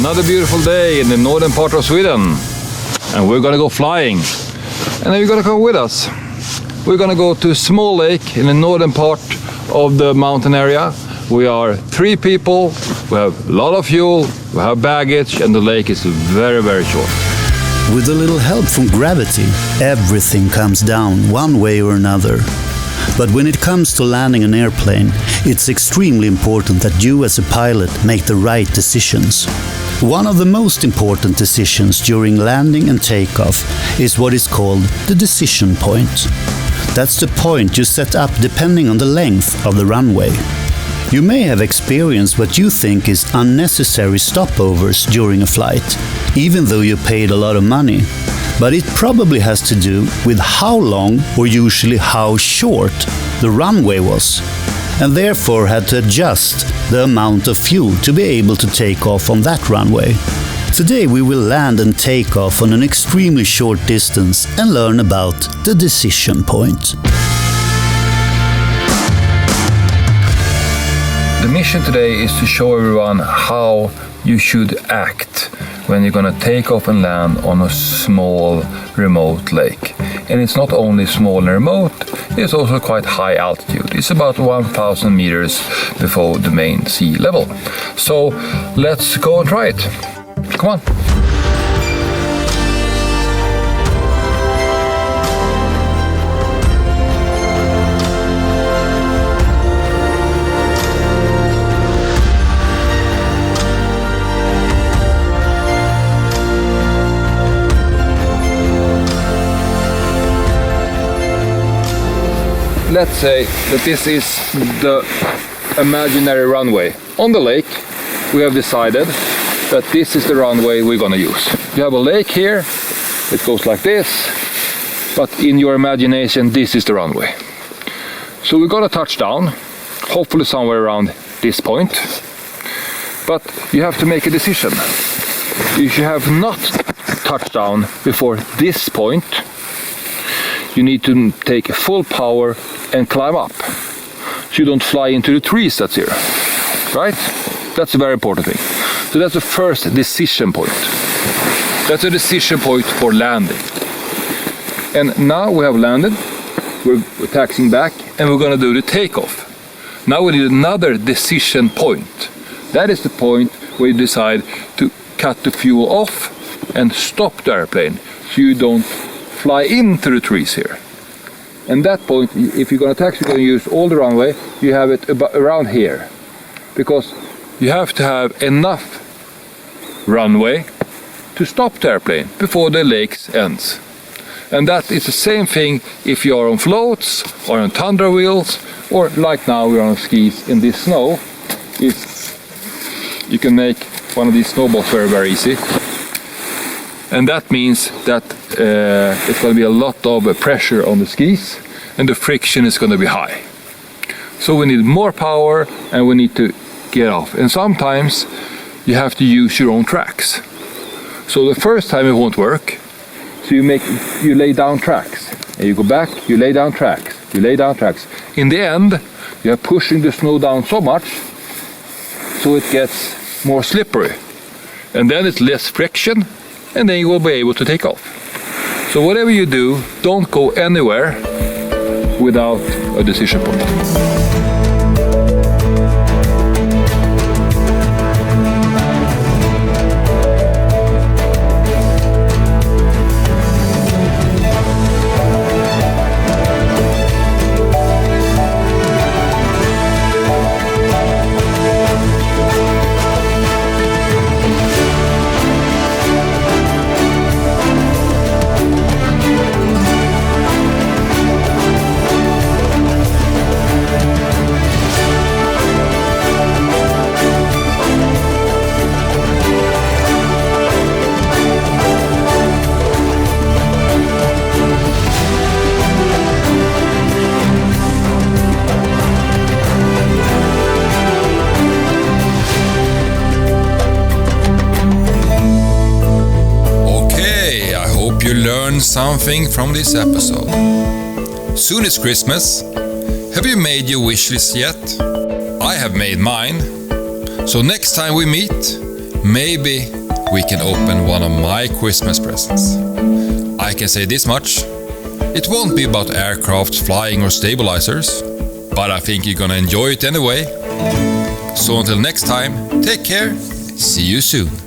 Another beautiful day in the northern part of Sweden, and we're gonna go flying. And you're gonna come with us. We're gonna go to a small lake in the northern part of the mountain area. We are 3 people, we have a lot of fuel, we have baggage, and the lake is very, very short. With a little help from gravity, everything comes down one way or another. But when it comes to landing an airplane, it's extremely important that you as a pilot make the right decisions. One of the most important decisions during landing and takeoff is what is called the decision point. That's the point you set up depending on the length of the runway. You may have experienced what you think is unnecessary stopovers during a flight, even though you paid a lot of money. But it probably has to do with how long, or usually how short, the runway was, and therefore had to adjust the amount of fuel to be able to take off on that runway. Today we will land and take off on an extremely short distance and learn about the decision point. The mission today is to show everyone how you should act when you're gonna take off and land on a small remote lake. And it's not only small and remote, it's also quite high altitude. It's about 1,000 meters below the main sea level. So let's go and try it. Come on. Let's say that this is the imaginary runway. On the lake, we have decided that this is the runway we're gonna use. You have a lake here, it goes like this, but in your imagination, this is the runway. So we're gonna touch down, hopefully somewhere around this point, but you have to make a decision. If you have not touched down before this point, you need to take full power and climb up, so you don't fly into the trees that's here, right? That's a very important thing. So that's the first decision point. That's a decision point for landing. And now we have landed, we're taxiing back, and we're gonna do the takeoff. Now we need another decision point. That is the point where you decide to cut the fuel off and stop the airplane, so you don't fly into the trees here. And that point, if you're going to taxi, you're going to use all the runway, you have it around here. Because you have to have enough runway to stop the airplane before the lake ends. And that is the same thing if you are on floats or on tundra wheels, or like now we're on skis in this snow. You can make one of these snowballs very, very easy. And that means that it's going to be a lot of pressure on the skis, and the friction is going to be high. So we need more power, and we need to get off. And sometimes you have to use your own tracks. So the first time it won't work. So you lay down tracks, and you go back, you lay down tracks, you lay down tracks. In the end, you are pushing the snow down so much, so it gets more slippery. And then it's less friction, and then you will be able to take off. So whatever you do, don't go anywhere without a decision point. learned something from this episode. Soon is Christmas. Have you made your wish list yet? I have made mine. So next time we meet, maybe we can open one of my Christmas presents. I can say this much. It won't be about aircraft, flying or stabilizers, but I think you're gonna enjoy it anyway. So until next time, take care. See you soon.